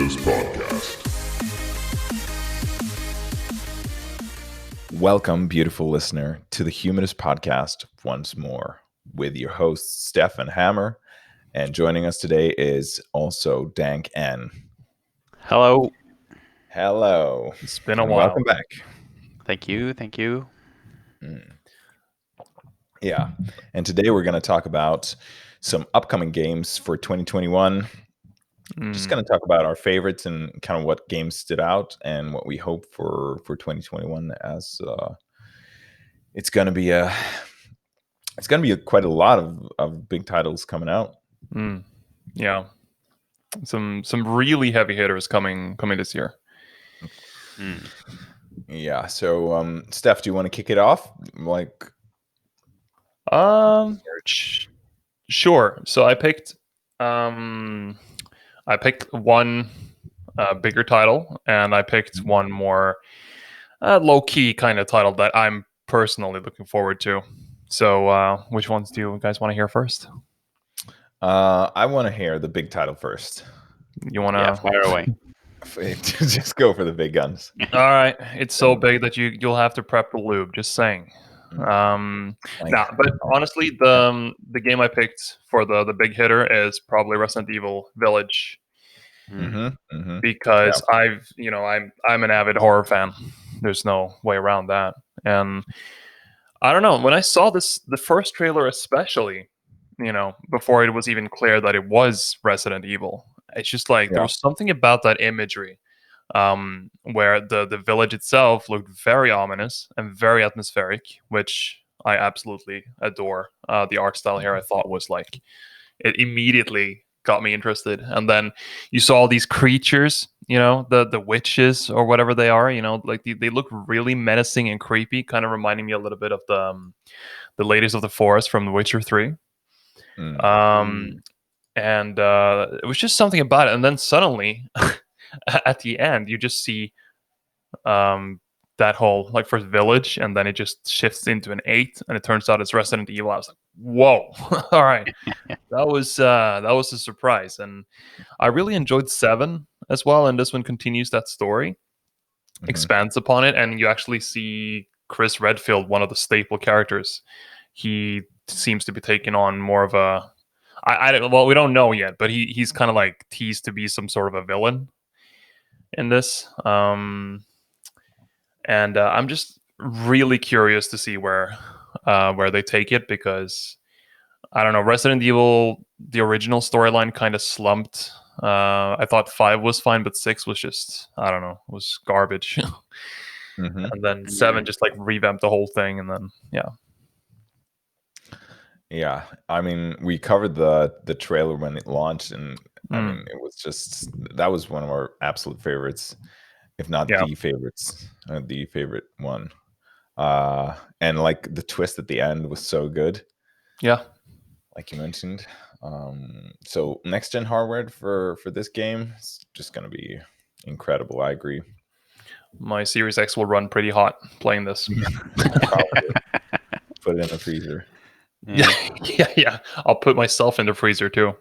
Humidist podcast. Welcome, beautiful listener, to the Humidist podcast once more with your hosts, Steph and Hammer. And joining us today is also Dank N. Hello. Hello. It's been a And while. welcome back. Thank you. Thank you. Yeah. And today we're going to talk about some upcoming games for 2021. Just going to talk about our favorites and kind of what games stood out and what we hope for 2021, as it's going to be quite a lot of big titles coming out. Yeah, some really heavy hitters coming this year. Yeah. So, Steph, do you want to kick it off? Sure. So I picked one bigger title, and I picked one more low key kind of title that I'm personally looking forward to. So, which ones do you guys want to hear first? I want to hear the big title first. You want to? Yeah, fire away. Just go for the big guns. All right, it's so big that you'll have to prep the lube. Just saying. But honestly, the game I picked for the big hitter is probably Resident Evil Village, because I'm an avid horror fan. There's no way around that. And I don't know, when I saw the first trailer, especially, before it was even clear that it was Resident Evil, it's just like there was something about that imagery. Where the village itself looked very ominous and very atmospheric, which I absolutely adore. The art style here, I thought, was like, it immediately got me interested. And then you saw all these creatures, the witches or whatever they are, like they look really menacing and creepy, kind of reminding me a little bit of the Ladies of the Forest from The Witcher 3. And it was just something about it. And then suddenly at the end, you just see that whole first village, and then it just shifts into an 8, and it turns out it's Resident Evil. I was like, whoa. All right. That was a surprise. And I really enjoyed 7 as well, and this one continues that story, expands upon it, and you actually see Chris Redfield, one of the staple characters. He seems to be taking on more of a we don't know yet, but he's kind of like teased to be some sort of a villain in this, and I'm just really curious to see where they take it, because I don't know, Resident Evil, the original storyline kind of slumped. I thought 5 was fine, but 6 was just, I don't know, was garbage. And then 7 just revamped the whole thing, and then Yeah, I mean, we covered the trailer when it launched, and I mean, it was just, that was one of our absolute favorites, if not the favorites, the favorite one. And the twist at the end was so good. Yeah, like you mentioned. So next gen hardware for this game is just gonna be incredible. I agree. My Series X will run pretty hot playing this. Put it in the freezer. Yeah. I'll put myself in the freezer too.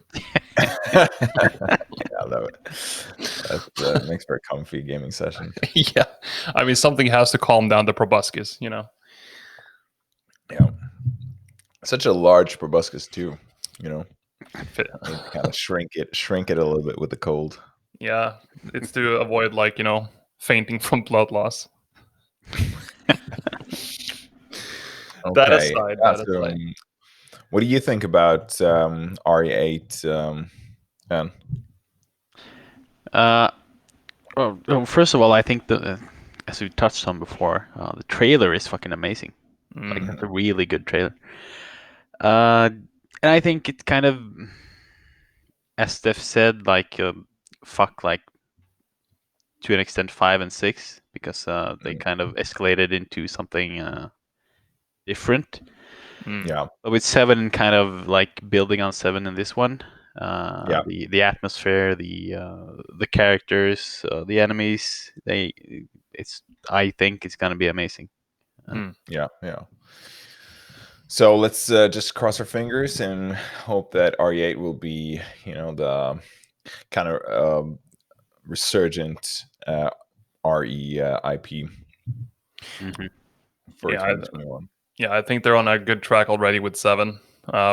Yeah, that makes for a comfy gaming session. Yeah, I mean, something has to calm down the proboscis, Yeah, such a large proboscis too. Kind of shrink it a little bit with the cold. Yeah, it's to avoid fainting from blood loss. Okay. That aside. What do you think about RE8? Well, first of all, I think as we touched on before, the trailer is fucking amazing. It's a really good trailer. And I think it kind of, as Steph said, fuck to an extent 5 and 6, because they kind of escalated into something different. Yeah. But with 7 kind of building on 7 in this one. The atmosphere, the characters, the enemies, I think it's gonna be amazing. Yeah. So let's just cross our fingers and hope that RE8 will be, the kind of resurgent RE IP for 2021. Yeah, I think they're on a good track already with 7.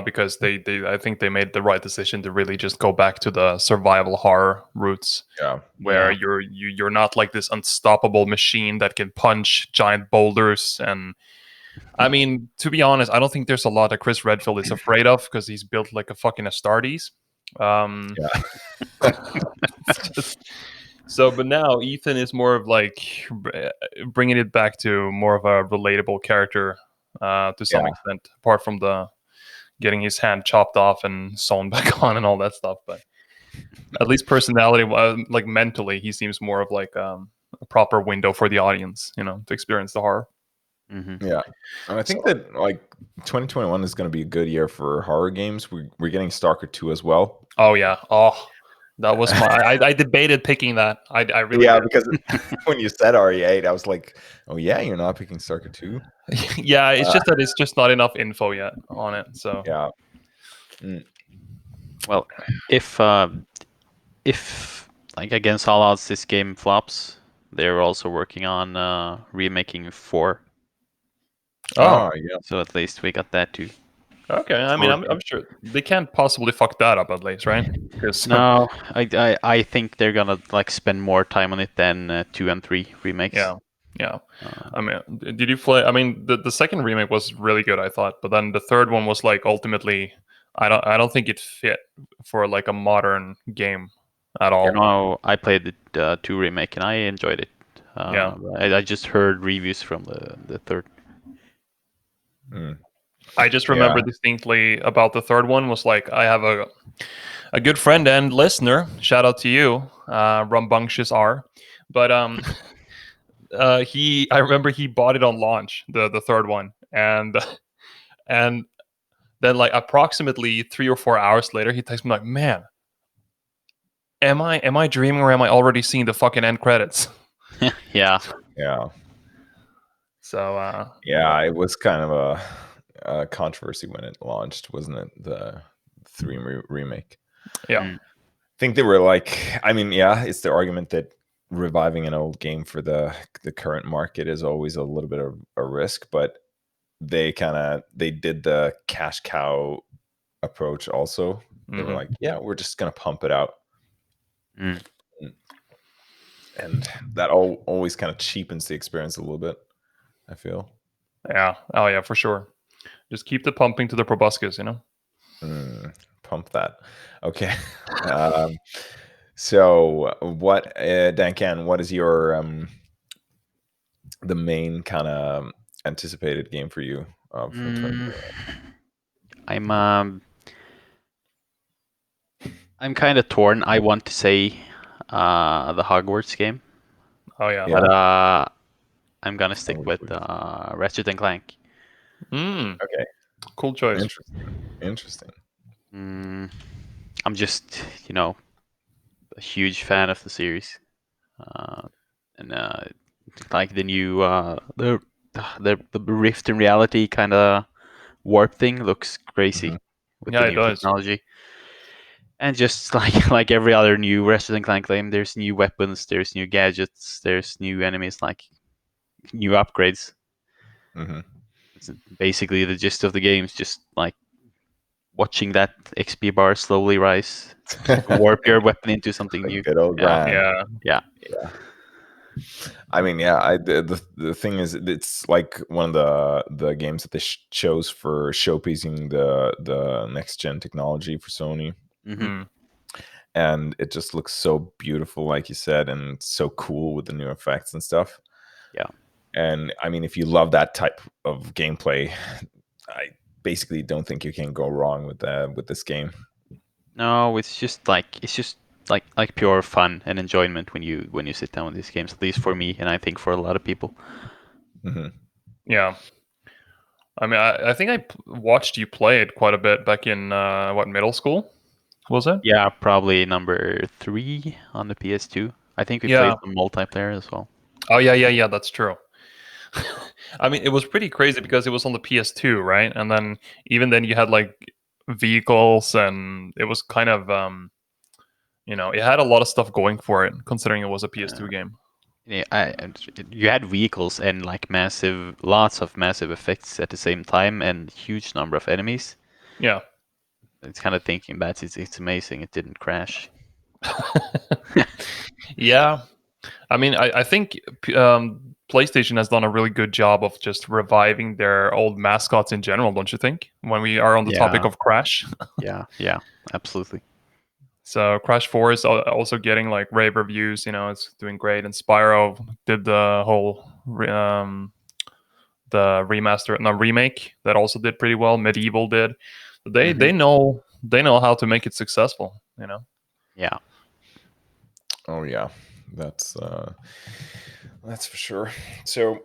Because they I think they made the right decision to really just go back to the survival horror roots. Yeah. Where you're not like this unstoppable machine that can punch giant boulders. And I mean, to be honest, I don't think there's a lot that Chris Redfield is afraid of, because he's built like a fucking Astartes. So, but now Ethan is more of like bringing it back to more of a relatable character to some extent, apart from the getting his hand chopped off and sewn back on and all that stuff. But at least personality, like mentally, he seems more of like a proper window for the audience, to experience the horror. Yeah, and I think that like 2021 is going to be a good year for horror games. We're getting Stalker 2 as well. Oh yeah, that was my. I debated picking that. I really did. Because when you said RE8, I was like, oh yeah, you're not picking Stalker 2. Yeah, it's just that it's just not enough info yet on it. So yeah. Well, if like against all odds this game flops, they're also working on remaking 4. Oh yeah. So at least we got that too. Okay, I mean, I'm sure they can't possibly fuck that up at least, right? No, I think they're gonna like spend more time on it than 2 and 3 remakes. Yeah. I mean, did you play? I mean, the second remake was really good, I thought, but then the third one was like ultimately, I don't think it fit for like a modern game at all. I played the 2 remake and I enjoyed it. I just heard reviews from the third. I just remember distinctly about the third one was like, I have a good friend and listener, shout out to you, Rumbunctious R, but I remember he bought it on launch, the third one, and then like approximately 3 or 4 hours later, he texts me like, "Man, am I dreaming, or am I already seeing the fucking end credits?" Yeah. So it was kind of a controversy when it launched, wasn't it? The 3 remake. Yeah. I think they were like, I mean, it's the argument that reviving an old game for the current market is always a little bit of a risk, but they did the cash cow approach also. They were like, we're just gonna pump it out, and that always kind of cheapens the experience a little bit, I feel. Yeah. Oh yeah, for sure. Just keep the pumping to the proboscis, Pump that. Okay. So what, Dank N, what is your the main kind of anticipated game for you of 2021? I'm kind of torn. I want to say the Hogwarts game. Oh yeah. But I'm gonna stick with Ratchet & Clank. Okay. Cool choice. Interesting. I'm just, a huge fan of the series, and like the new the rift in reality kind of warp thing looks crazy with the new technology. And just like every other new Ratchet & Clank game, there's new weapons, there's new gadgets, there's new enemies, like new upgrades. It's basically the gist of the game is just like watching that XP bar slowly rise, warp your weapon into something new. Good old grind. Yeah. I mean, the thing is, it's like one of the games that they chose for showcasing the next gen technology for Sony. And it just looks so beautiful, like you said, and so cool with the new effects and stuff. Yeah. And I mean, if you love that type of gameplay, I basically don't think you can go wrong with this game. No, it's just like pure fun and enjoyment when you sit down with these games. At least for me, and I think for a lot of people. Yeah. I mean, I think I watched you play it quite a bit back in middle school? Was it? Yeah, probably number 3 on the PS2. I think we played some multiplayer as well. Oh yeah, that's true. I mean, it was pretty crazy because it was on the PS2, right? And then even then you had like vehicles, and it was kind of it had a lot of stuff going for it, considering it was a PS2 game. Yeah, you had vehicles and like lots of massive effects at the same time, and huge number of enemies. Yeah, it's kind of thinking that it's amazing it didn't crash. Yeah, I mean, I think PlayStation has done a really good job of just reviving their old mascots in general, don't you think? When we are on the topic of Crash. Yeah, absolutely. So Crash 4 is also getting like rave reviews. It's doing great. And Spyro did the whole the remake that also did pretty well. Medieval did. They know how to make it successful. Yeah. Oh yeah, that's for sure. So,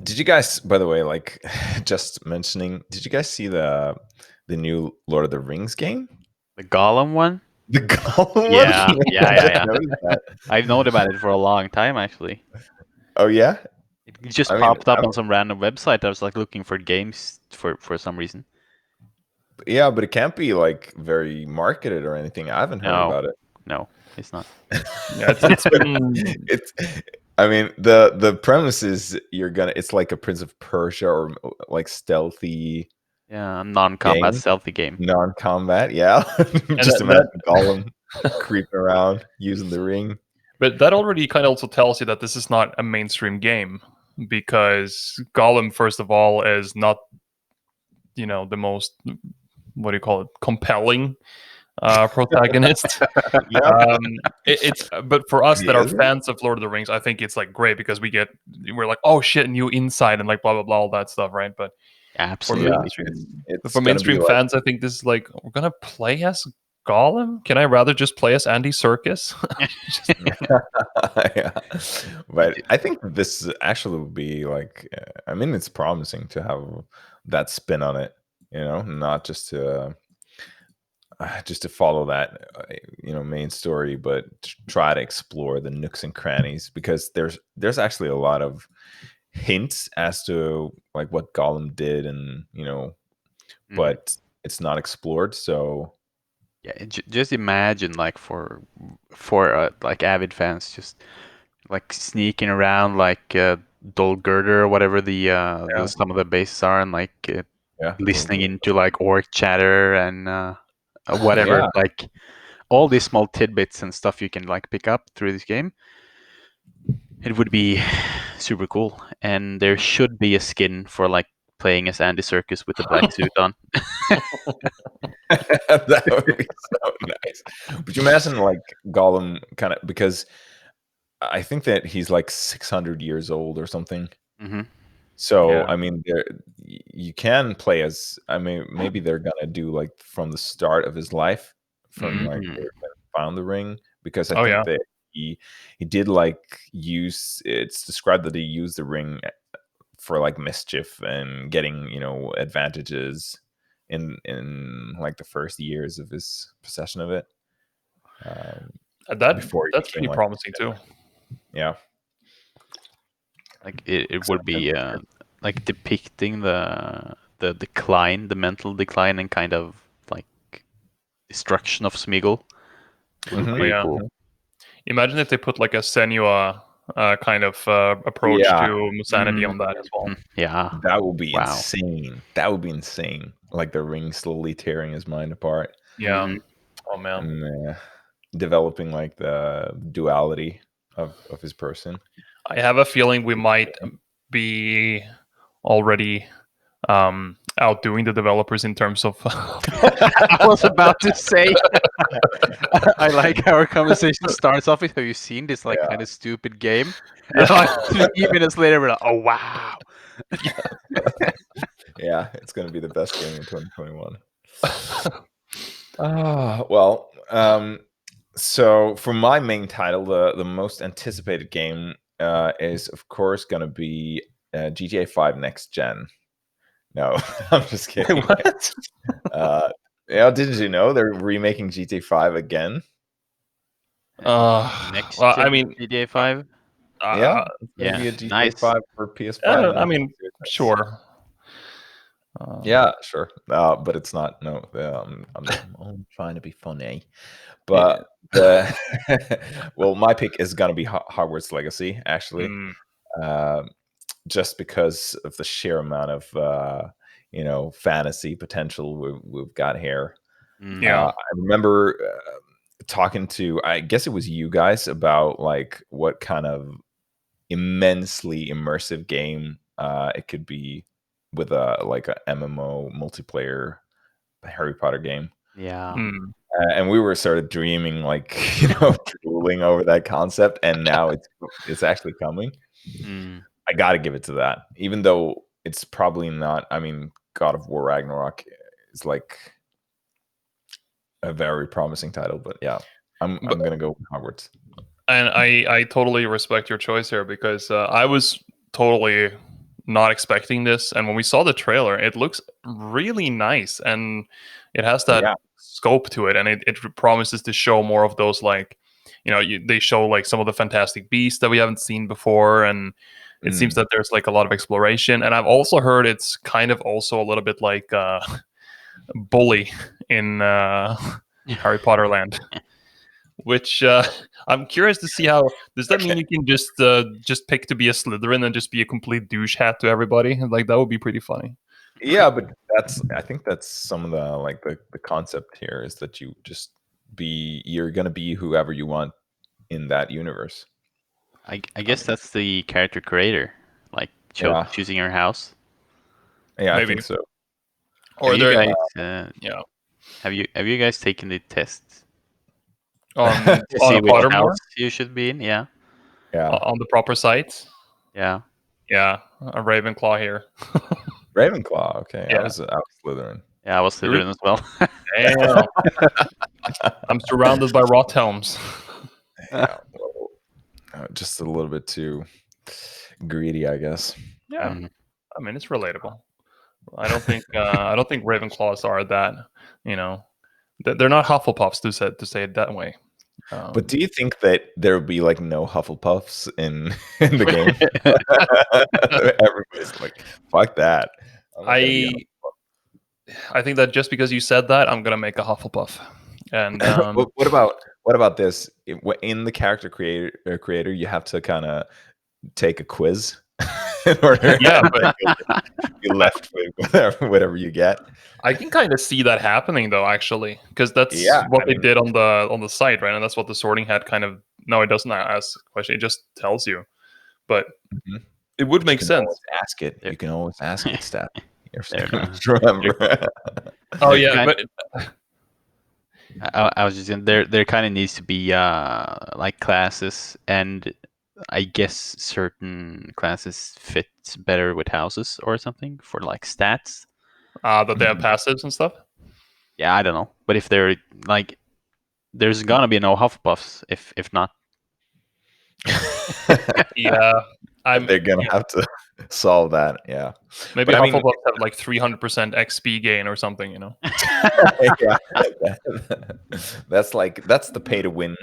did you guys, by the way, like just mentioning, did you guys see the new Lord of the Rings game? The Gollum one? The Gollum Yeah, one? yeah. I've known about it for a long time, actually. Oh yeah? It just popped up on some random website. I was like looking for games for some reason. Yeah, but it can't be like very marketed or anything. I haven't heard about it. No, it's not. Yeah, it's been. I mean, the premise is it's like a Prince of Persia or like stealthy. Yeah, non-combat stealthy game. Non-combat, yeah. Just imagine Gollum creeping around using the ring. But that already kind of also tells you that this is not a mainstream game, because Gollum, first of all, is not, the most, what do you call it, compelling protagonist. But for us that are fans of Lord of the Rings, I think it's like great, because we're like, oh shit, new insight and like blah blah blah, all that stuff, right? But absolutely, for mainstream fans, I think this is like, we're gonna play as Gollum. Can I rather just play as Andy Serkis? Yeah. But I think this actually would be like, I mean, it's promising to have that spin on it, not just to follow that main story, but try to explore the nooks and crannies, because there's actually a lot of hints as to like what Gollum did, and but it's not explored. So yeah, just imagine like for like avid fans, just like sneaking around like Dol Gurdur or whatever some of the bases are, and like listening into like orc chatter and whatever, like all these small tidbits and stuff you can like pick up through this game. It would be super cool, and there should be a skin for like playing as Andy Serkis with the black suit on. That would be so nice. But you imagine like Gollum kind of, because I think that he's like 600 years old or something. So I mean, you can play as, I mean, maybe they're gonna do like from the start of his life, from like where he found the ring, because I think that he did like it's described that he used the ring for like mischief and getting advantages in like the first years of his possession of it. That's pretty promising too. Yeah, like it would be like depicting the decline, the mental decline, and kind of like destruction of Smeagol. Would be pretty cool. Imagine if they put like a Senua kind of approach to sanity on that as well. Yeah, that would be insane. That would be insane. Like the ring slowly tearing his mind apart. Yeah. Oh man. And, developing like the duality of his person. I have a feeling we might be already outdoing the developers in terms of. I was about to say. I like how our conversation starts off with, have you seen this like kind of stupid game? And like 3 minutes later, we're like, oh wow. Yeah, it's gonna be the best game in 2021. Well, so for my main title, the most anticipated game is of course gonna be GTA 5 Next Gen. No, I'm just kidding. What? Didn't you know they're remaking GTA 5 again? Next gen, I mean, GTA 5. Yeah, maybe a GTA nice. 5 for PS5. I mean, sure. Yeah, sure. But it's not. No, I'm only trying to be funny. But the well, my pick is gonna be Hogwarts Legacy, actually, um, just because of the sheer amount of fantasy potential we've got here. Yeah. I remember talking to, I guess it was you guys, about like what kind of immensely immersive game it could be with a like a MMO multiplayer Harry Potter game. Yeah. And we were sort of dreaming, like, drooling over that concept, and now it's actually coming. I got to give it to that, even though it's probably not. I mean, God of War Ragnarok is like a very promising title, but yeah, I'm gonna go with Hogwarts. And I totally respect your choice here, because I was totally not expecting this, and when we saw the trailer, it looks really nice, and it has that scope to it, and it promises to show more of those, like, they show like some of the fantastic beasts that we haven't seen before, and it seems that there's like a lot of exploration, and I've also heard it's kind of also a little bit like Bully in Harry Potter land. Which I'm curious to see how. Does that mean you can just pick to be a Slytherin and just be a complete douche hat to everybody? Like, that would be pretty funny. Yeah, but I think that's some of the concept here, is that you're gonna be whoever you want in that universe. I guess that's the character creator, like choosing your house. Yeah, maybe. I think so. Or have you there, guys, yeah. Have you guys taken the tests On to see a which Pottermore? house you should be in? Yeah. On the proper sites? Yeah. Yeah, a Ravenclaw here. Ravenclaw. Okay, Yeah. I was Slytherin. Yeah, I was Slytherin as well. Damn. I'm surrounded by Rothelms. Yeah, well, just a little bit too greedy, I guess. Yeah, I mean, it's relatable. I don't think Ravenclaws are that. They're not Hufflepuffs, to say it that way. But do you think that there will be like no Hufflepuffs in the game? Everybody's like, "Fuck that." I think that just because you said that, I'm gonna make a Hufflepuff. And what about this? In the character creator, you have to kind of take a quiz in order to be left with whatever you get. I can kind of see that happening, though, actually, because that's what they did on the site, right? And that's what the Sorting Hat kind of. No, it doesn't ask a question; it just tells you. But it would make sense. Ask it. You can always ask it, Steph. Remember. Oh yeah, but I was just saying, there kind of needs to be like classes, and I guess certain classes fit better with houses or something for like stats. That they have passives and stuff. Yeah, I don't know, but if they're like, there's gonna be no Hufflepuffs if not. Yeah, they're gonna have to solve that. Yeah, maybe Hufflepuffs have like 300% XP gain or something. Yeah, that's the pay to win.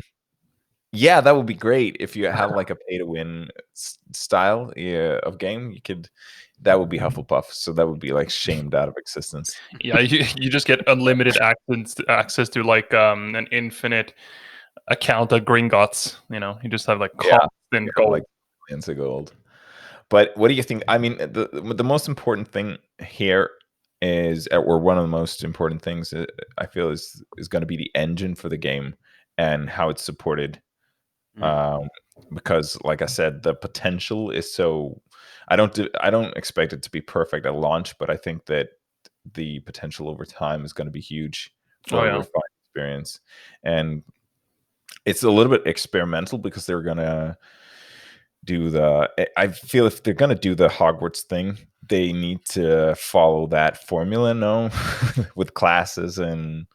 Yeah, that would be great if you have like a pay to win style of game. That would be Hufflepuff. So that would be like shamed out of existence. Yeah, you just get unlimited access to like an infinite account at Gringotts. You just have like constant gold, like millions of gold. But what do you think? I mean, the most important thing here is, or one of the most important things I feel is going to be the engine for the game and how it's supported. Because, like I said, the potential is so. I don't expect it to be perfect at launch, but I think that the potential over time is going to be huge for a refined experience. And it's a little bit experimental because they're gonna do I feel if they're gonna do the Hogwarts thing, they need to follow that formula, with classes and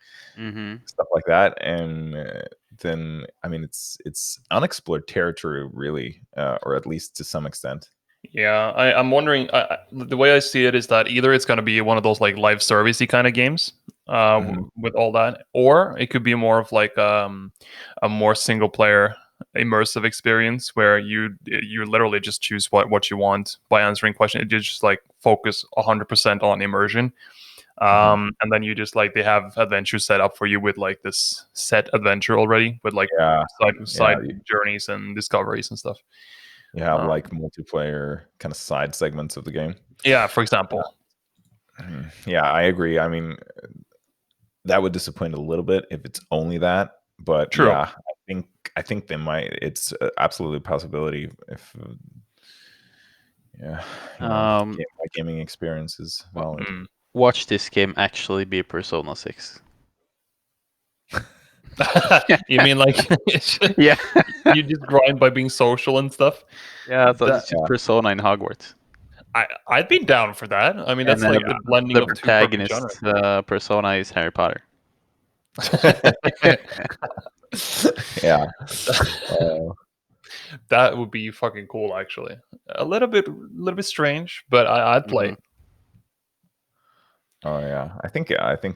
stuff like that. And then, I mean, it's unexplored territory, really, or at least to some extent. Yeah, I'm wondering. The way I see it is that either it's going to be one of those like live servicey kind of games with all that, or it could be more of like a more single player immersive experience where you literally just choose what you want by answering questions. You just like focus 100% on immersion. And then you just like they have adventures set up for you with like this set adventure already with like side journeys and discoveries and stuff. You have like multiplayer kind of side segments of the game. Yeah, for example. Yeah, I agree. I mean, that would disappoint a little bit if it's only that. But True. Yeah, I think they might. It's absolutely a possibility if gaming experience is valid. Watch this game actually be Persona 6. You mean like yeah, you just grind by being social and stuff? Yeah, it's just Persona in Hogwarts. I'd be down for that. I mean, that's like the blending of two perfect genres. Persona is Harry Potter. Yeah. That would be fucking cool, actually. A little bit strange, but I'd play. Oh yeah, I think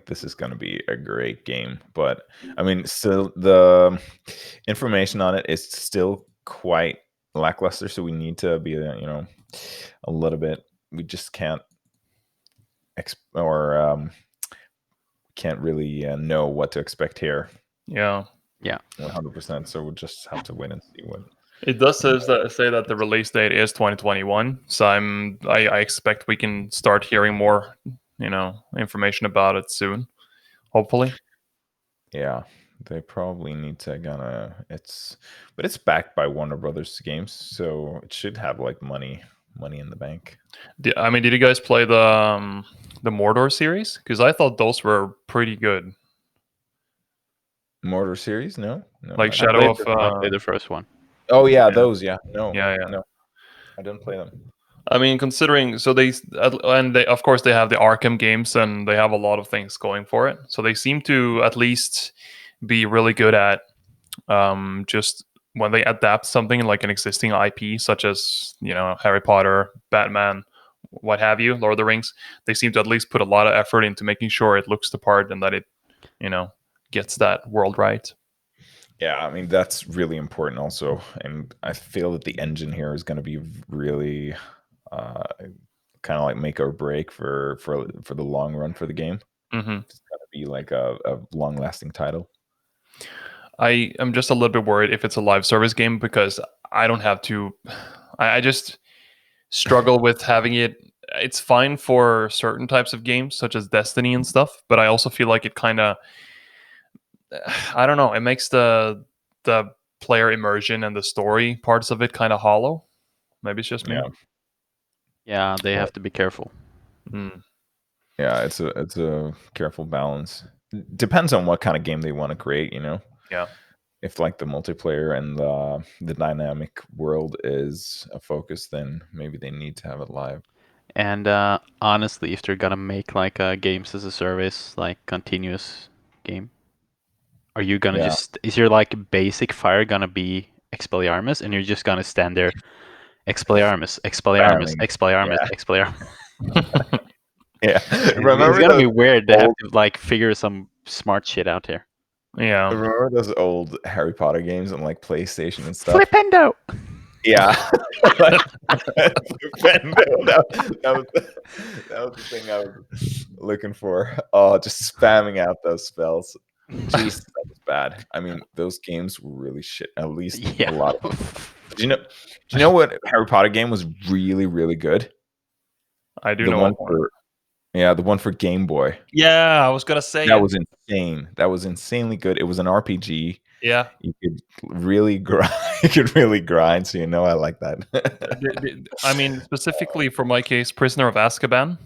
this is going to be a great game, but I mean, still the information on it is still quite lackluster. So we need to be, a little bit. We just can't can't really know what to expect here. Yeah. 100%. So we'll just have to wait and see what. It does say that the release date is 2021. So I expect we can start hearing more, information about it soon. Hopefully. Yeah, they probably need to but it's backed by Warner Brothers games, so it should have like money in the bank. Did you guys play the Mordor series? Because I thought those were pretty good. Mordor series? No. Like Shadow of. I played the first one. Oh yeah, those. Yeah, no. Yeah. No, I didn't play them. I mean, considering they of course they have the Arkham games and they have a lot of things going for it. So they seem to at least be really good at just when they adapt something like an existing IP, such as Harry Potter, Batman, what have you, Lord of the Rings. They seem to at least put a lot of effort into making sure it looks the part and that it gets that world right. Yeah, I mean that's really important also, and I feel that the engine here is going to be really kind of like make or break for the long run for the game. Mm-hmm. It's got to be like a long lasting title. I am just a little bit worried if it's a live service game because I don't have to. I just struggle with having it. It's fine for certain types of games such as Destiny and stuff, but I also feel like it kind of, I don't know, it makes the player immersion and the story parts of it kind of hollow. Maybe it's just me. Yeah, they have to be careful. Yeah, it's a careful balance. Depends on what kind of game they want to create, Yeah. If like the multiplayer and the dynamic world is a focus, then maybe they need to have it live. And honestly, if they're gonna make like a games as a service, like continuous game, are you gonna is your like basic fire gonna be Expelliarmus, and you're just gonna stand there, Expelliarmus, Expelliarmus, Expelliarmus, Expelliarmus? Yeah, it's gonna be weird. They have to like figure some smart shit out here. Yeah, remember those old Harry Potter games on like PlayStation and stuff? Flipendo. Yeah, Flipendo. That was the thing I was looking for. Oh, just spamming out those spells. Jeez, that was bad. I mean, those games were really shit. At least a lot of them. Do you know what Harry Potter game was really, really good? I do know one the one for Game Boy. Yeah, I was gonna say that was insane. That was insanely good. It was an RPG. Yeah, you could really grind. So I like that. I mean, specifically for my case, Prisoner of Azkaban.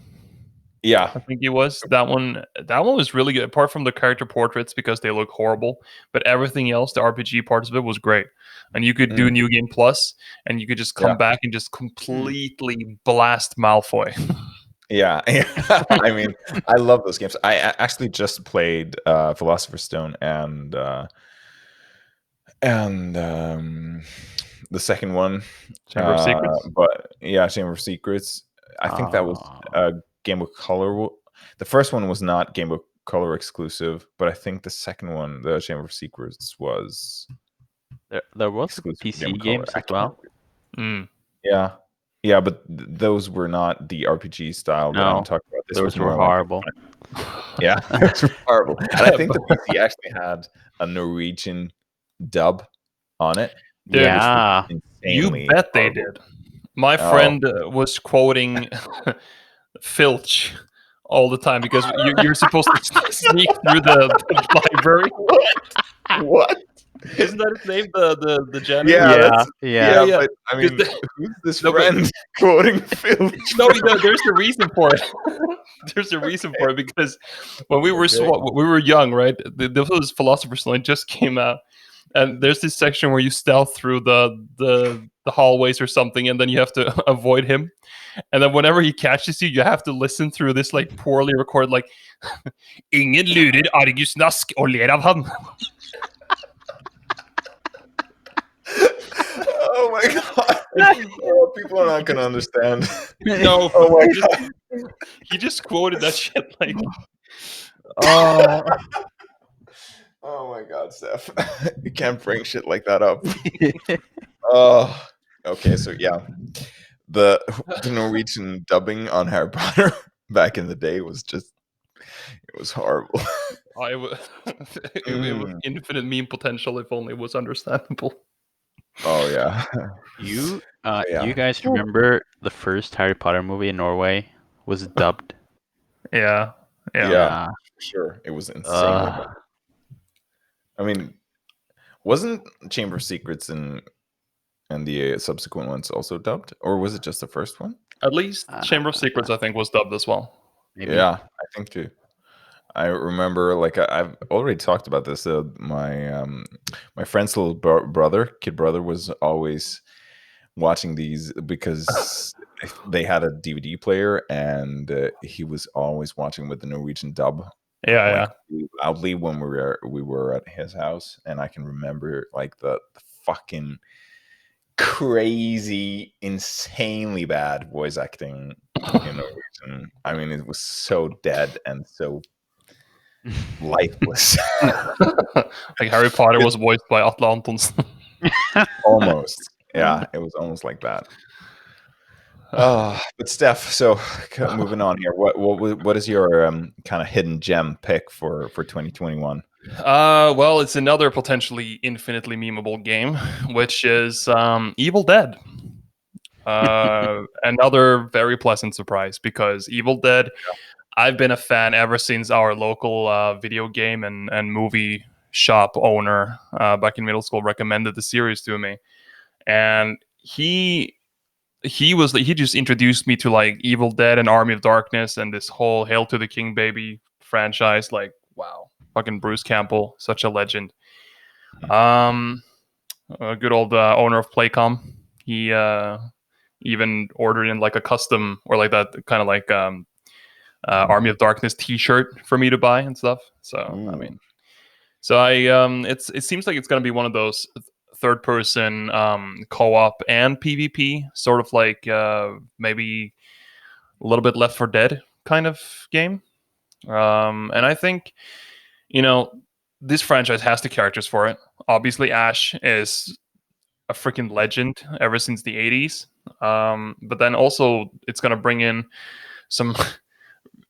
Yeah, I think it was that one. That one was really good. Apart from the character portraits because they look horrible, but everything else, the RPG parts of it was great. And you could do New Game Plus, and you could just come back and just completely blast Malfoy. Yeah. I mean, I love those games. I actually just played Philosopher's Stone and the second one, Chamber of Secrets. But yeah, Chamber of Secrets. I think that was Game Boy Color. The first one was not Game Boy Color exclusive, but I think the second one, the Chamber of Secrets, was There was a exclusive Game PC of Color. games as well. Yeah, but those were not the RPG style that I'm No, talking about. This was those were more like horrible. yeah, those were horrible. And I think the PC actually had a Norwegian dub on it. Dude, which was Yeah. You insanely bet they horrible. did. My Oh. friend was quoting Filch all the time because you're supposed to sneak through the library. What? Isn't that his name? The janitor? Yeah, Yeah. but I mean, Because who's this No, but- friend quoting Phil? No, there's a reason for it. There's a reason for it because when we were we were young, right? This Philosopher's Stone just came out, and there's this section where you stealth through the hallways or something, and then you have to avoid him. And then whenever he catches you, you have to listen through this like poorly recorded like Ingen lurer Argus Nask og ler av han. Oh my god! Oh, people are not gonna understand. No, Oh my god! he just quoted that shit like. Oh. Oh my god, Steph! You can't bring shit like that up. Oh, okay. So yeah, the Norwegian dubbing on Harry Potter back in the day was it was horrible. It was infinite meme potential if only it was understandable. Oh yeah. You Yeah. you guys remember the first Harry Potter movie in Norway was dubbed? Yeah. Yeah. Sure, it was insanely bad. I mean, wasn't Chamber of Secrets and the subsequent ones also dubbed, or was it just the first one? At least Chamber of Secrets, I think, was dubbed as well. Maybe. Yeah, I think too. I remember, like, I've already talked about this. My friend's little kid brother, was always watching these because they had a DVD player, and he was always watching with the Norwegian dub. Yeah, Loudly when we were at his house, and I can remember like the fucking crazy, insanely bad voice acting in Norwegian. I mean, it was so dead and so lifeless. like Harry Potter was voiced by Atle Antonsen. Almost, yeah, it was almost like that. But Steph, so moving on here, what is your kind of hidden gem pick for 2021? Well, it's another potentially infinitely memeable game, which is Evil Dead. Another very pleasant surprise because Evil Dead, I've been a fan ever since our local video game and movie shop owner back in middle school recommended the series to me, and he just introduced me to like Evil Dead and Army of Darkness and this whole Hail to the King baby franchise. Like, wow, fucking Bruce Campbell, such a legend. A good old owner of Playcom. He even ordered in like a custom or like that kind of like Army of Darkness T-shirt for me to buy and stuff. So I mean, it seems like it's gonna be one of those third person co-op and PvP, sort of like maybe a little bit Left 4 Dead kind of game. And I think, this franchise has the characters for it. Obviously, Ash is a freaking legend ever since the 80s. But then also it's going to bring in some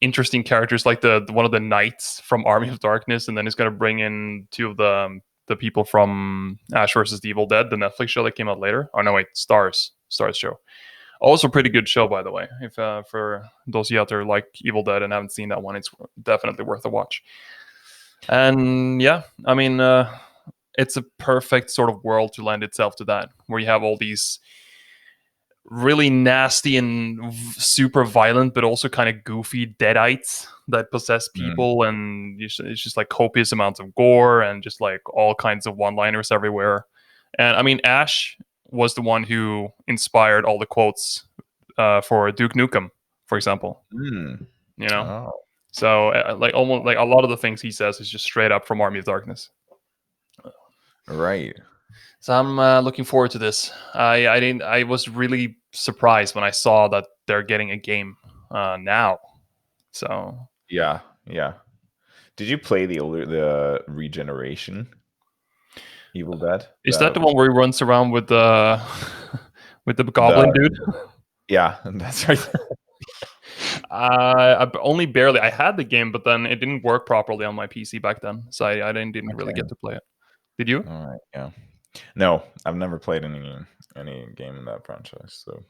interesting characters like the one of the knights from Army of Darkness, and then it's going to bring in two of the people from Ash vs. the Evil Dead, the Netflix show that came out later. Oh no, wait, Stars show. Also, pretty good show, by the way. If for those of you out there like Evil Dead and haven't seen that one, it's definitely worth a watch. And yeah, I mean, it's a perfect sort of world to lend itself to that, where you have all these really nasty and super violent, but also kind of goofy deadites that possess people, and it's just like copious amounts of gore and just like all kinds of one-liners everywhere. And I mean, Ash was the one who inspired all the quotes for Duke Nukem, for example. So like almost like a lot of the things he says is just straight up from Army of Darkness. Right. So I'm looking forward to this. I was really surprised when I saw that they're getting a game now. So yeah. Did you play the Regeneration? Evil Dead. Is that the one where he runs around with the with the goblin dude? Yeah, that's right. Only barely. I had the game, but then it didn't work properly on my PC back then, so I didn't really get to play it. Did you? All right, yeah. No, I've never played any game in that franchise, so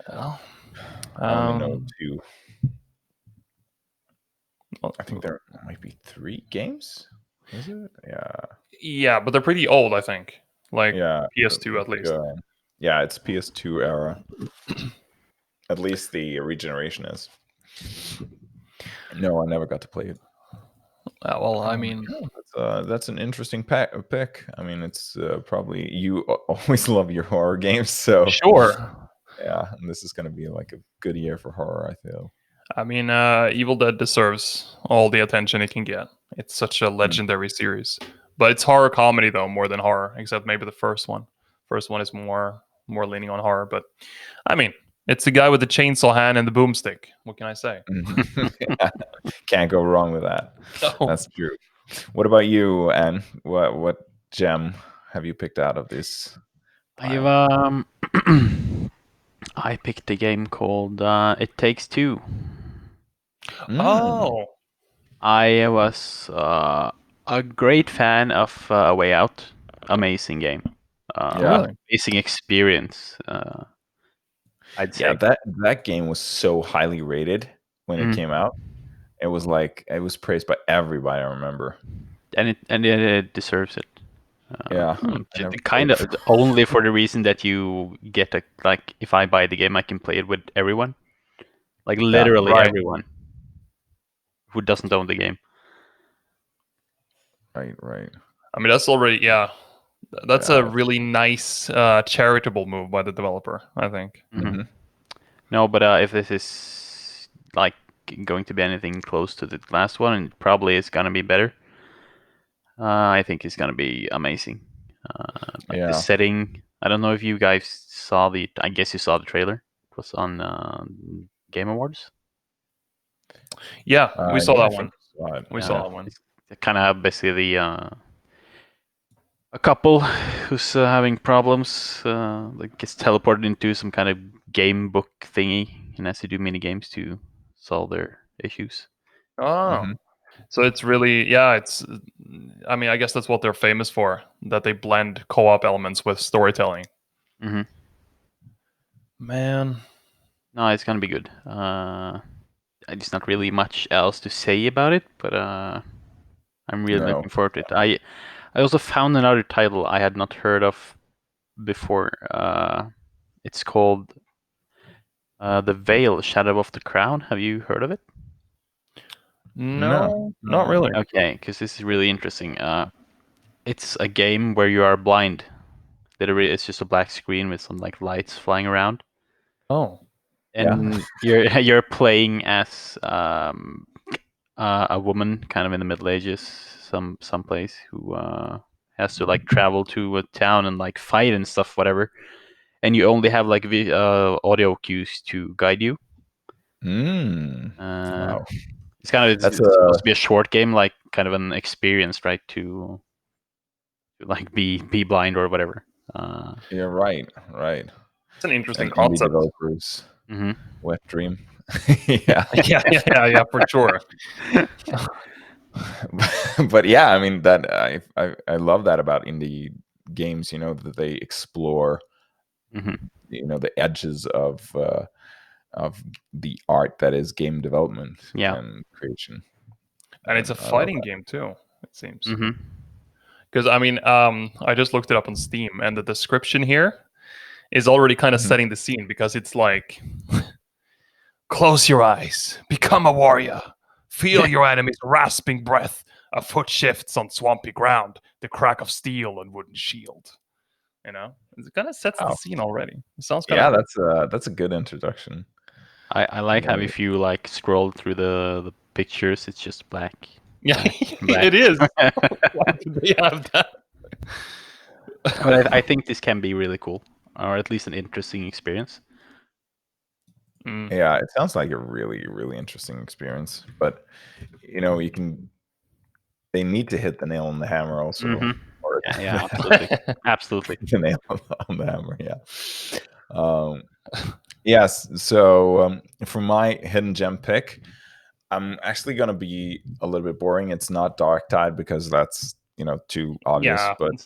Well, I only know 2. I think there might be 3 games. Is it? Yeah. Yeah, but they're pretty old, I think. Like PS2 at least. Yeah, it's PS2 era. At least the regeneration is. No, I never got to play it. Well, I mean, that's an interesting pick. I mean, it's probably you always love your horror games, so sure. Yeah, and this is going to be like a good year for horror, I feel. I mean, Evil Dead deserves all the attention it can get. It's such a legendary series, but it's horror comedy though more than horror, except maybe the first one. First one is more leaning on horror, but I mean, it's the guy with the chainsaw hand and the boomstick. What can I say? Can't go wrong with that. No. That's true. What about you, Anne? What gem have you picked out of this? I picked a game called It Takes Two. Oh. I was a great fan of A Way Out. Amazing game. Really? Amazing experience. I'd say. Yeah, that game was so highly rated when it came out. It was praised by everybody, I remember. And it deserves it. Yeah. Kind of only for the reason that you get if I buy the game, I can play it with everyone. Like literally everyone who doesn't own the game. Right. I mean, that's already that's a really nice charitable move by the developer, I think. Mm-hmm. No, but if this is like going to be anything close to the last one, it probably is gonna be better. I think it's gonna be amazing. The setting. I don't know if you guys saw the. I guess you saw the trailer. It was on Game Awards. Yeah, we saw that one. We saw that one. It's kind of basically a couple who's having problems. Gets teleported into some kind of game book thingy and has to do mini games to solve their issues. Oh. So it's really, it's, I mean, I guess that's what they're famous for, that they blend co-op elements with storytelling. Mm-hmm. Man. No, it's going to be good. There's not really much else to say about it, but I'm really looking forward to it. I also found another title I had not heard of before. It's called The Veil, Shadow of the Crown. Have you heard of it? No, not really. Okay, because this is really interesting. It's a game where you are blind. Literally, it's just a black screen with some lights flying around. Oh, and you're playing as a woman, kind of in the Middle Ages, someplace who has to travel to a town and fight and stuff, whatever. And you only have audio cues to guide you. Wow. It's kind of it's supposed to be a short game, kind of an experience, right? To be blind or whatever. Yeah, right. It's an interesting concept. Developers, wet dream. yeah, for sure. But yeah, I mean that I love that about indie games. That they explore, the edges of the art that is game development and creation. And it's a fighting game too, it seems. Because I mean, I just looked it up on Steam, and the description here is already kind of setting the scene, because it's like, close your eyes, become a warrior, feel your enemy's rasping breath, a foot shifts on swampy ground, the crack of steel on wooden shield. It kind of sets the scene already. It sounds kind of cool. That's a good introduction. I like how if you scroll through the pictures, it's just black. Yeah, black. It is. Why do they have that? But I think this can be really cool, or at least an interesting experience. Yeah, it sounds like a really, really interesting experience. But they need to hit the nail on the hammer also, or hard. Yeah, absolutely, absolutely. The nail on the hammer. Yes. So for my hidden gem pick, I'm actually gonna be a little bit boring. It's not Dark Tide because that's too obvious, Yeah. but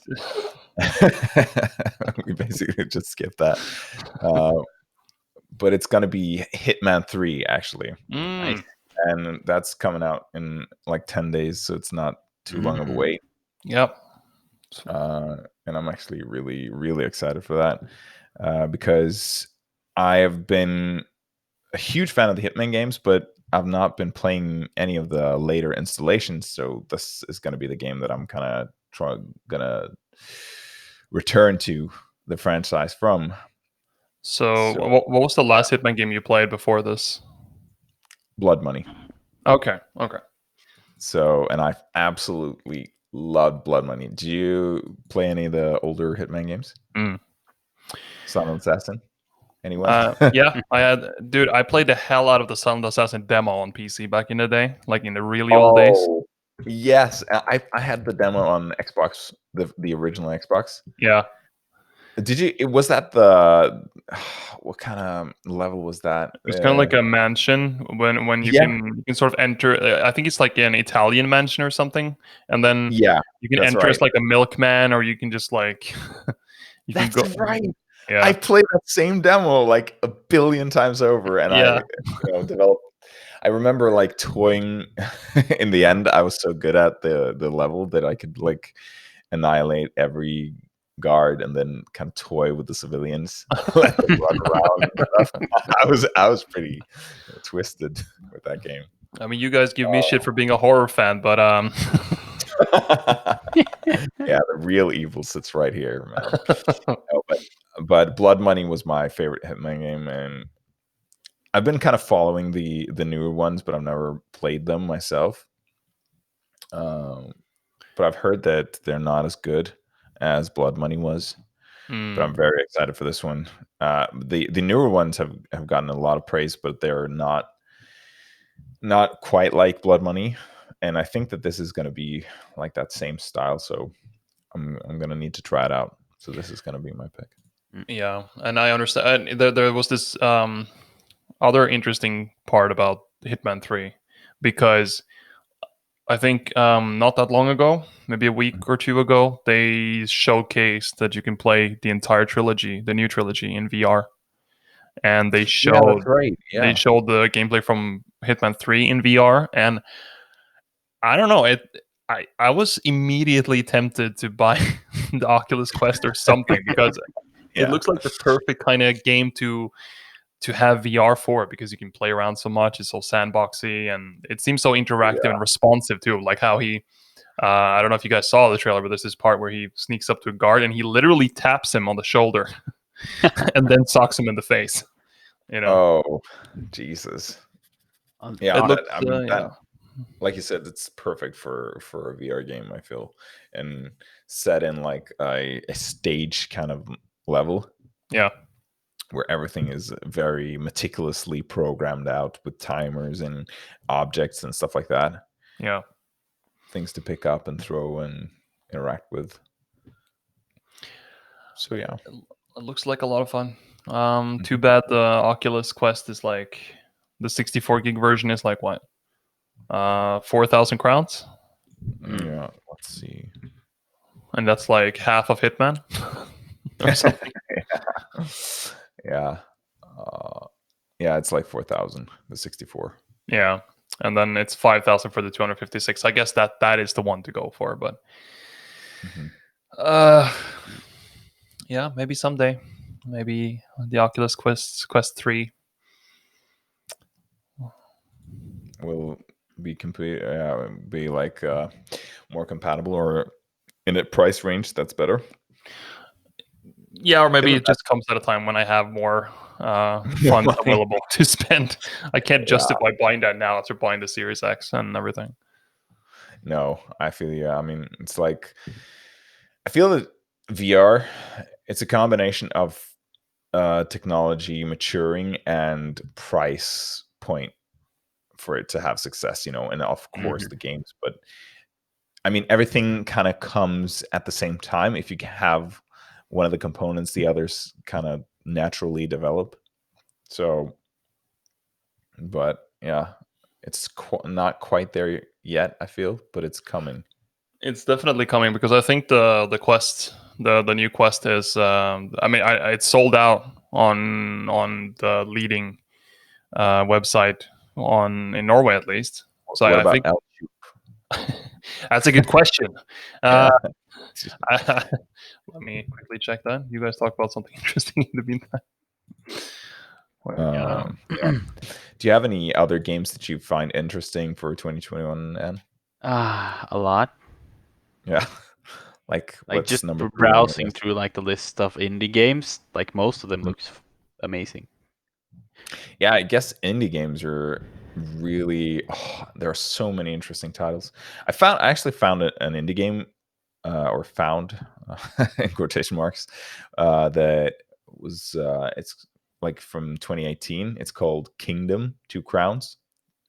we basically just skipped that. But it's gonna be Hitman 3 actually, Nice. and that's coming out in like 10 days, so it's not too long of a wait. Yep. And I'm actually really, really excited for that because I have been a huge fan of the Hitman games, but I've not been playing any of the later installations. So this is going to be the game that I'm kind of gonna return to the franchise from. So what was the last Hitman game you played before this? Blood Money. Okay. So, and I absolutely loved Blood Money. Do you play any of the older Hitman games? Silent Assassin? Anyone? Yeah, I played the hell out of the Silent Assassin demo on PC back in the day, like in the really old days. Yes, I had the demo on Xbox, the original Xbox. Yeah. Did you? Was that the what kind of level was that? It was kind of like a mansion when you can sort of enter. I think it's like an Italian mansion or something, and then you can enter as like a milkman, or you can just like you That's can go. Right. Yeah. I played that same demo like a billion times over, and I developed. I remember like toying. In the end, I was so good at the level that I could like annihilate every guard and then kind of toy with the civilians, let them run around and stuff. I was pretty twisted with that game. I mean, you guys give me shit for being a horror fan, but yeah, the real evil sits right here, man. But Blood Money was my favorite Hitman game, and I've been kind of following the newer ones, but I've never played them myself. But I've heard that they're not as good as Blood Money was. But I'm very excited for this one. The newer ones have gotten a lot of praise, but they're not quite like Blood Money. And I think that this is going to be like that same style. So I'm going to need to try it out. So this is going to be my pick. Yeah, and I understand. There was this other interesting part about Hitman 3 because I think not that long ago, maybe a week or two ago, they showcased that you can play the entire trilogy, the new trilogy, in VR, and they showed they showed the gameplay from Hitman 3 in VR, and I don't know I was immediately tempted to buy the Oculus Quest or something because it looks like the perfect kind of game to have VR for, because you can play around so much. It's so sandboxy, and it seems so interactive and responsive too. Like how he, I don't know if you guys saw the trailer, but there's this part where he sneaks up to a guard and he literally taps him on the shoulder and then socks him in the face. Oh, Jesus. Yeah, it looks, like you said, it's perfect for a VR game, I feel, and set in like a stage kind of level. Yeah. Where everything is very meticulously programmed out with timers and objects and stuff like that. Yeah. Things to pick up and throw and interact with. So yeah. It looks like a lot of fun. Too bad the Oculus Quest is like, the 64 gig version is like what? 4,000 crowns? Yeah, let's see. And that's like half of Hitman or something. Yeah. Yeah, it's like 4,000, the 64. Yeah. And then it's 5,000 for the 256. I guess that is the one to go for, but yeah, maybe someday. Maybe the Oculus Quest 3 will be be like more compatible, or in a price range that's better. Yeah, or maybe it just comes at a time when I have more funds available to spend. I can't justify buying that now after buying the Series X and everything. No, I feel I mean, it's like I feel that VR, it's a combination of technology maturing and price point for it to have success, and of course the games. But I mean, everything kind of comes at the same time. If you have one of the components, the others kind of naturally develop. So, but yeah, it's not quite there yet, I feel, but it's coming. It's definitely coming, because I think the quest, the new quest is. I mean, it's sold out on the leading website in Norway, at least. So What I about think that's a good question. Yeah. Let me quickly check that. You guys talk about something interesting in the meantime. Yeah. Do you have any other games that you find interesting for 2021? And A lot. yeah, like what's just number 3 on your browsing list? through like the list of indie games, like most of them Mhm. looks amazing. Yeah, I guess indie games are really. There are so many interesting titles. I actually found an indie game, or found in quotation marks, that was it's like from 2018. It's called Kingdom: Two Crowns.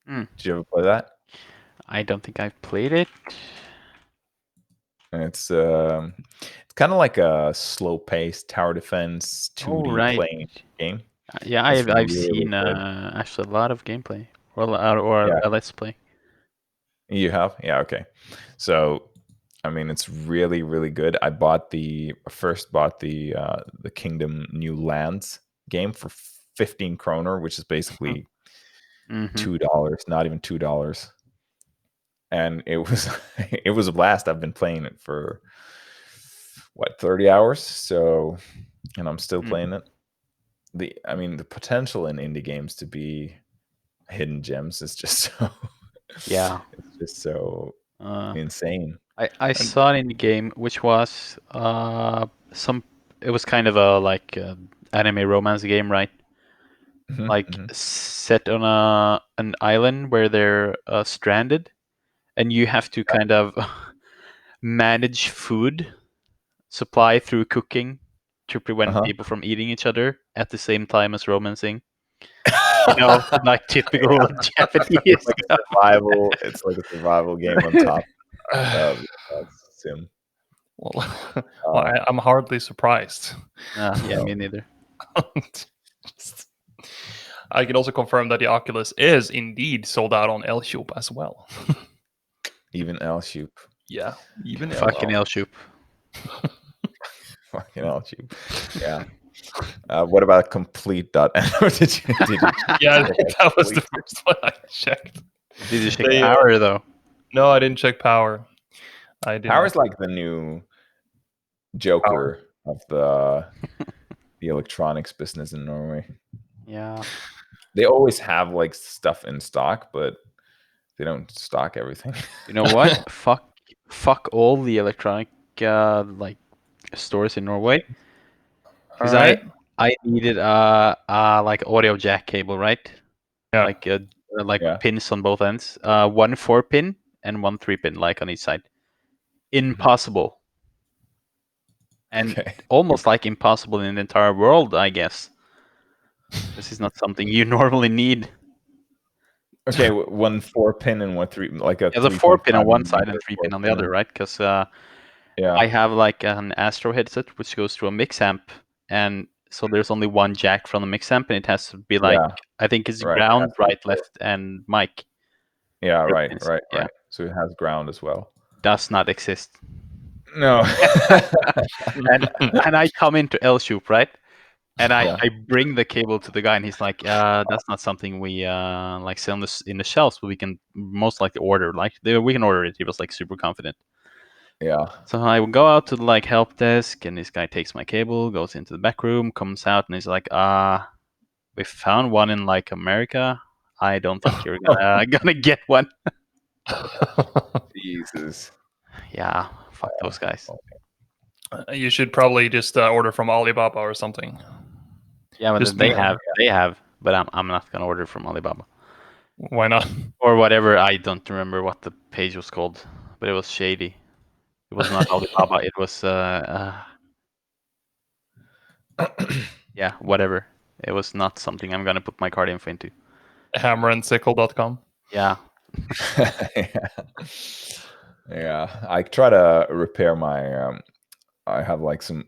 Mm. Did you ever play that? I don't think I've played it. And it's kind of like a slow-paced tower defense 2D Right. playing game. Yeah, It's I've really seen good. actually a lot of gameplay or Yeah, a let's play. you have? Yeah, okay. So, I mean, it's really, really good. I first bought the Kingdom New Lands game for 15 kroner, which is basically Mm-hmm. $2, not even $2. And it was it was a blast. I've been playing it for 30 hours. So, and I'm still playing it. I mean, the potential in indie games to be hidden gems is just so Yeah. it's just so insane. I saw it in the game, which was it was kind of a like anime romance game, right? Like Mhm. set on an island where they're stranded, and you have to kind of manage food supply through cooking to prevent Uh-huh. people from eating each other at the same time as romancing. You know, like typical Japanese stuff. It's like a survival game on top of sim. Well, Uh, I'm hardly surprised. Yeah, me neither. I can also confirm that the Oculus is indeed sold out on Elshop as well. even L-Shoop. Yeah, even Fucking LL. L-Shoop. Fucking L-Shoop. Yeah. What about complete.n? did you Yeah, I check think out that was the Complete? first one I checked. Did you check They, power though? No, I didn't check power. I did not. Power's like the new Joker of the electronics business in Norway. Yeah. They always have like stuff in stock, but they don't stock everything. You know what? Fuck all the electronic like stores in Norway. All Because right. I needed like audio jack cable, right? Yeah. Like Yeah. pins on both ends. One 4-pin and one 3-pin, like on each side. Impossible. And Okay. almost like impossible in the entire world, I guess. This is not something you normally need. Okay, one 4-pin and one 3, like a Yeah, the 3.5 4-pin on one side and millimeter 3-pin on the 4-pin. other, right? Because Yeah. I have like an Astro headset which goes through a mix amp, and so there's only one jack from the mix amp, and it has to be like Yeah. I think it's Right. ground, Has to be right, 4. left, and mic. Yeah. Three Right. pins. Right. Yeah, Right. So it has ground as well. does not exist. No. and and I come into L-Shoop, right? And Yeah. I bring the cable to the guy, and he's like, "That's not something we like sell in the shelves, but we can most likely order. Like we can order it." He was like super confident. Yeah. So I would go out to the like help desk, and this guy takes my cable, goes into the back room, comes out, and he's like, we found one in like America. I don't think you're gonna get one." Jesus. Yeah, fuck those guys. You should probably just order from Alibaba or something. Yeah, but Just they have, but I'm not gonna order from Alibaba Why not? or whatever. I don't remember what the page was called, but it was shady. It was not Alibaba. It was yeah, whatever. It was not something I'm gonna put my card info into. Hammerandsickle.com. Yeah. Yeah. Yeah, I try to repair my. I have like some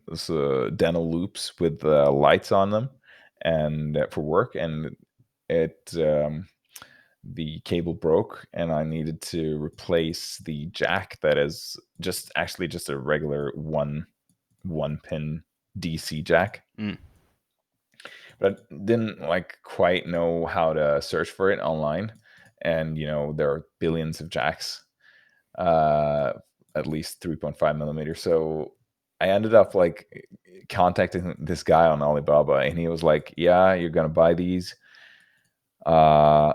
dental loops with lights on them, and for work, and it the cable broke, and I needed to replace the jack that is just actually just a regular one pin DC jack. But I didn't like quite know how to search for it online, and there are billions of jacks, at least 3.5 millimeters. So I ended up like contacting this guy on Alibaba, and he was like, "Yeah, you're gonna buy these. Uh,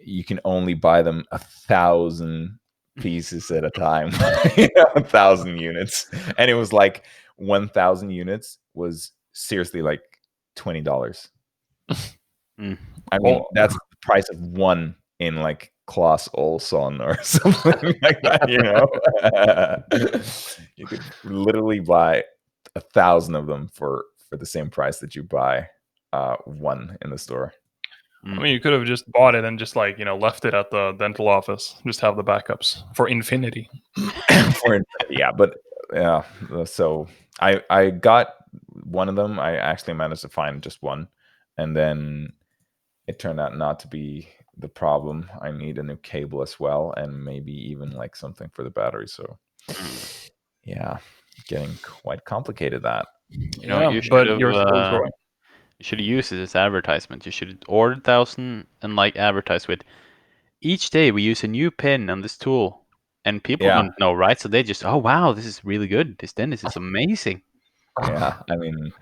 you can only buy them 1,000 pieces at a time, 1,000 units." And it was like 1,000 units was seriously like $20. I mean, that's the price of one in like Claes Olsson or something like that. You could literally buy 1,000 of them for the same price that you buy one in the store. I mean, you could have just bought it and just like left it at the dental office. Just have the backups for infinity. Yeah, but yeah. So I got one of them. I actually managed to find just one, and then it turned out not to be the problem. I need a new cable as well, and maybe even like something for the battery. So yeah, getting quite complicated. That You should but have you're still growing. you should use it as advertisement. You should order 1,000 and like advertise with, each day we use a new pin on this tool, and people don't know, right? So they just, oh wow, this is really good. This dentist is amazing. Yeah, I mean, Look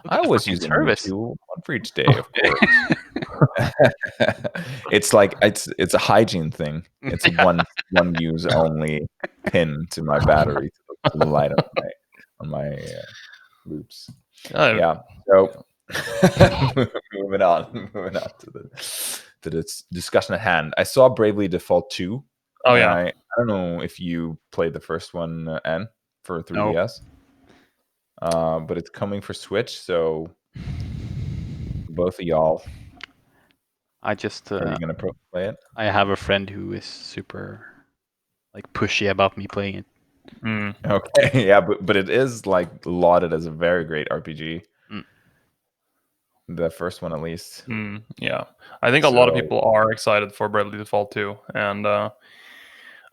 I at the always fucking use a new service. tool, one for each day, of course. It's like it's a hygiene thing. It's one use only pin to my battery to the light on my loops. Yeah. So moving on to the discussion at hand. I saw Bravely Default 2. Oh and yeah. I don't know if you played the first one, N, for 3DS. But it's coming for Switch, so both of y'all, I just are you gonna play it? I have a friend who is super like pushy about me playing it. Okay, yeah, but it is like lauded as a very great RPG. The first one, at least. Yeah, I think a lot of people are excited for Bravely Default 2, and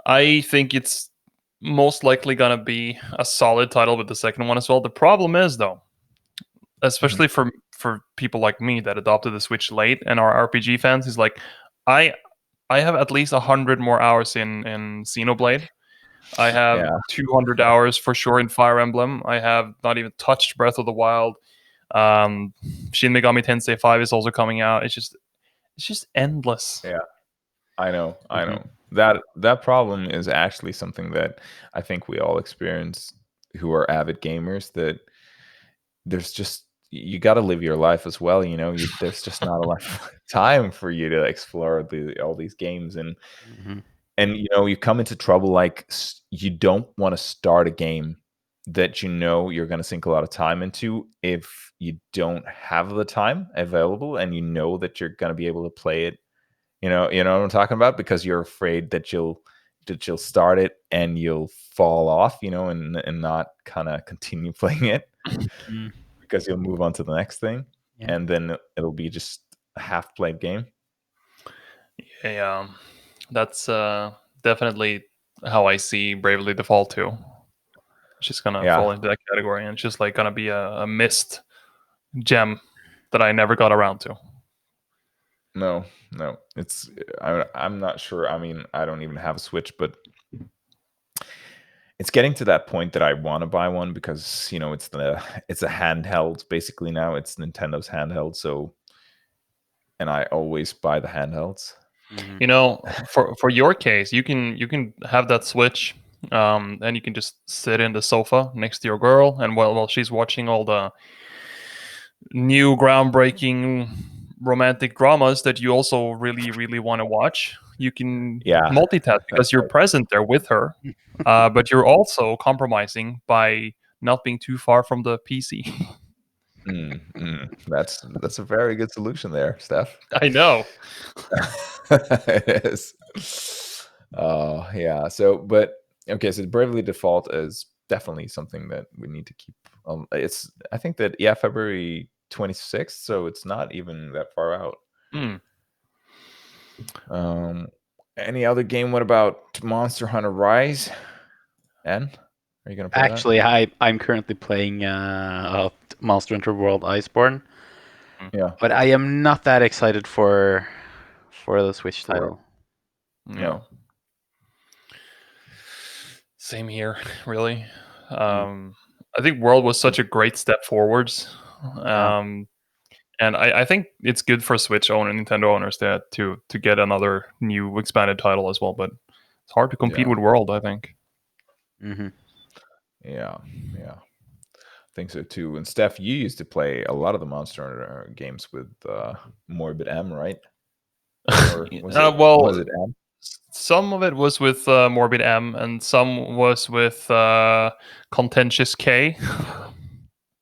I think it's most likely gonna be a solid title with the second one as well. The problem is though, especially for people like me that adopted the Switch late and are RPG fans, is like I have at least 100 more hours in Xenoblade. I have 200 hours for sure in Fire Emblem. I have not even touched Breath of the Wild. Shin Megami Tensei 5 is also coming out. It's just endless. Yeah, I know. That problem is actually something that I think we all experience who are avid gamers, that there's just, you got to live your life as well. There's just not a lot of time for you to explore all these games, and you come into trouble. Like, you don't want to start a game that you're going to sink a lot of time into if you don't have the time available, and that you're going to be able to play it. You know what I'm talking about, because you're afraid that you'll start it and you'll fall off, and not kind of continue playing it, because you'll move on to the next thing, and then it'll be just a half-played game. Yeah, that's definitely how I see Bravely Default 2. It's just gonna fall into that category, and it's just like gonna be a missed gem that I never got around to. No, it's I'm not sure. I mean, I don't even have a Switch, but it's getting to that point that I want to buy one, because it's a handheld basically now. It's Nintendo's handheld, so, and I always buy the handhelds. For your case, you can have that Switch, and you can just sit in the sofa next to your girl, and while she's watching all the new groundbreaking romantic dramas that you also really really want to watch, you can multitask, because you're present there with her, but you're also compromising by not being too far from the PC. That's a very good solution there, Steph. I know. It is. Oh yeah. So, but Okay, so Bravely Default is definitely something that we need to keep. It's I think that February 26th, so it's not even that far out. Any other game? What about Monster Hunter Rise? N? Are you gonna play Actually, that? I'm currently playing Monster Hunter World Iceborne. Yeah, but I am not that excited for the Switch title. Yeah. Same here, really. I think World was such a great step forwards. And I think it's good for Switch owner, Nintendo owners to get another new expanded title as well. But it's hard to compete with World, I think. Yeah, I think so too. And Steph, you used to play a lot of the Monster Hunter games with Morbid M, right? Or was it M? Some of it was with Morbid M, and some was with Contentious K.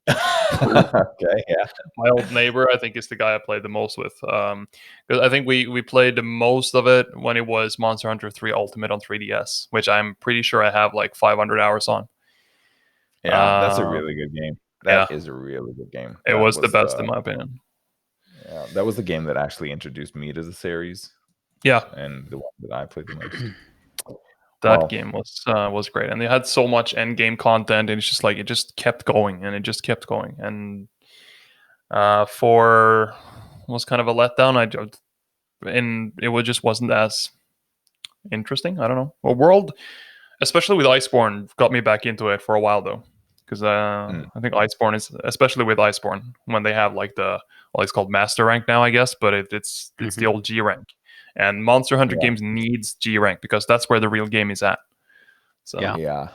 Okay, yeah. My old neighbor, I think, is the guy I played the most with. Because I think we played the most of it when it was Monster Hunter 3 Ultimate on 3DS, which I'm pretty sure I have like 500 hours on. Yeah, that's a really good game. That is a really good game. It was the best in my opinion. Yeah, that was the game that actually introduced me to the series. Yeah, and the one that I played the most. That game was great, and they had so much end game content, and it's just like it just kept going, and it just kept going, and for was kind of a letdown. And it just wasn't as interesting. I don't know. Well, World, especially with Iceborne, got me back into it for a while though, because I think Iceborne is, especially with Iceborne, when they have like it's called Master Rank now, I guess, but it's the old G rank. And Monster Hunter games needs G rank because that's where the real game is at. So yeah,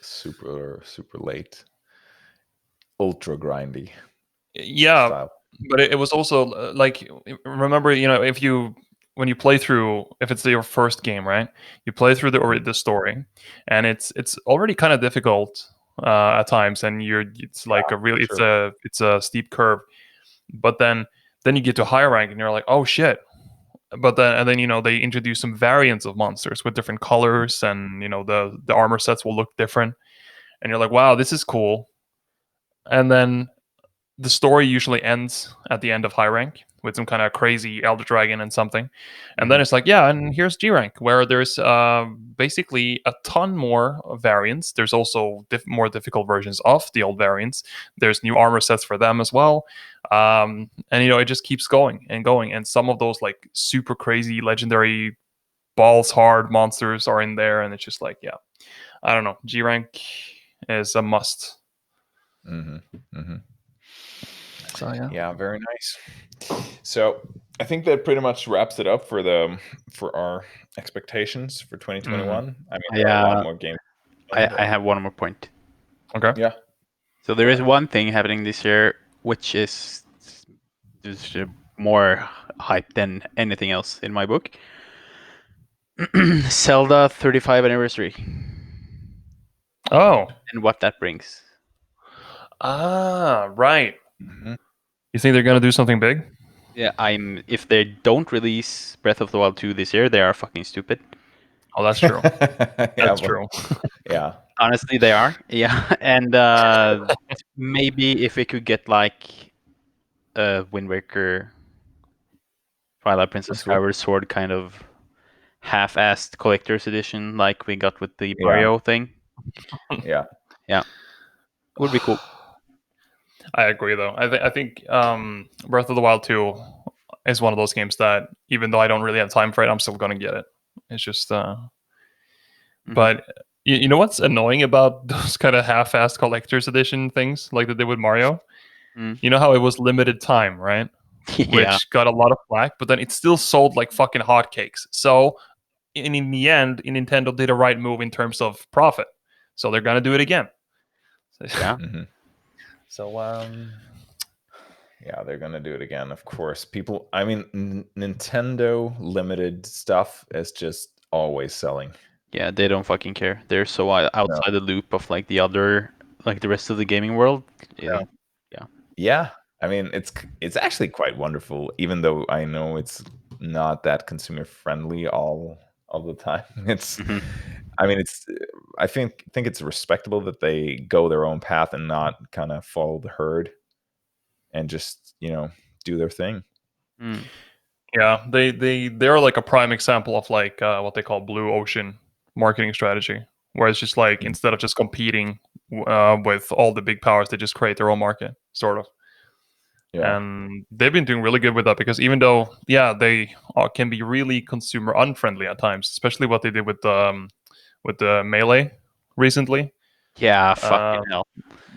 super late, ultra grindy. Yeah, style. but it was also like, remember, when you play through, if it's your first game, right? You play through the story, and it's already kind of difficult at times, and it's like it's a steep curve. But then you get to higher rank, and you're like, oh shit. But then they introduce some variants of monsters with different colors, and the armor sets will look different, and you're like, wow, this is cool. And then the story usually ends at the end of high rank with some kind of crazy elder dragon and something, and then it's like, yeah, and here's G rank, where there's basically a ton more variants. There's also more difficult versions of the old variants. There's new armor sets for them as well, and it just keeps going and going. And some of those like super crazy legendary balls hard monsters are in there, and it's just like, yeah, I don't know. G rank is a must. So yeah, very nice. So I think that pretty much wraps it up for our expectations for 2021. I mean, there are a lot more games. I have one more point. Okay. Yeah. So there is one thing happening this year, which is just more hype than anything else in my book. Zelda 35 anniversary. Oh. And what that brings. Ah, right. You think they're going to do something big? Yeah, if they don't release Breath of the Wild 2 this year, they are fucking stupid. Oh, that's true. That's true. Yeah. Honestly, they are. Yeah. And maybe if we could get like a Wind Waker, Twilight Princess Skyward Sword kind of half-assed collector's edition like we got with the Mario thing. Yeah. Would be cool. I agree, though. I think Breath of the Wild 2 is one of those games that, even though I don't really have time for it, I'm still going to get it. It's just... But you know what's annoying about those kind of half-assed collector's edition things like they did with Mario? You know how it was limited time, right? Which got a lot of flack, but then it still sold like fucking hotcakes. So in the end, Nintendo did a right move in terms of profit. So they're gonna do it again. Yeah. So yeah, they're gonna do it again. Of course, people. I mean, Nintendo limited stuff is just always selling. Yeah, they don't fucking care. They're so outside the loop of like the rest of the gaming world. Yeah. I mean, it's actually quite wonderful, even though I know it's not that consumer friendly all the time. I mean, I think it's respectable that they go their own path and not kind of follow the herd, and just do their thing. Yeah, they're like a prime example of like what they call blue ocean marketing strategy, where it's just like instead of just competing with all the big powers, they just create their own market, sort of. Yeah. And they've been doing really good with that, because even though, yeah, they can be really consumer unfriendly at times, especially what they did with the Melee recently. Yeah, fucking hell.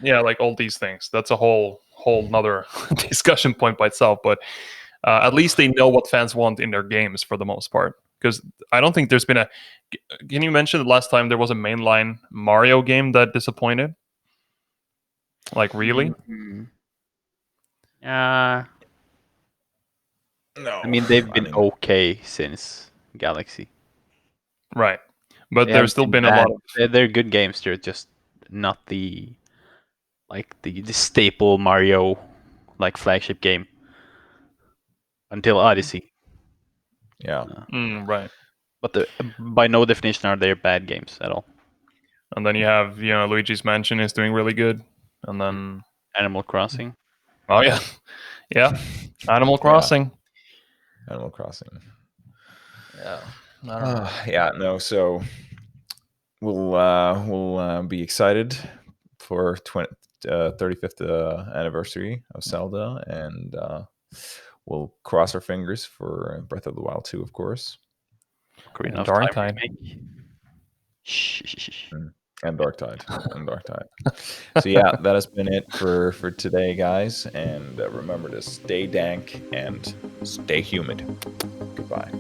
Yeah, like all these things. That's a whole nother discussion point by itself. But at least they know what fans want in their games for the most part. Because I don't think there's been a. Can you mention the last time there was a mainline Mario game that disappointed? Like, really? No. I mean, they've been okay since Galaxy. Right. But there's still been bad. a lot of. They're good games. They're just not the staple Mario flagship game until Odyssey. Yeah. Right. But by no definition are they bad games at all. And then you have, Luigi's Mansion is doing really good. And then Animal Crossing. Oh yeah. Yeah. Animal Crossing. Yeah. Animal Crossing. Yeah. I don't know. Yeah, no, so we'll be excited for 35th anniversary of Zelda, and we'll cross our fingers for Breath of the Wild 2, of course. And Dark Tide. And Dark Tide. So yeah, that has been it for today, guys. And remember to stay dank and stay humid. Goodbye.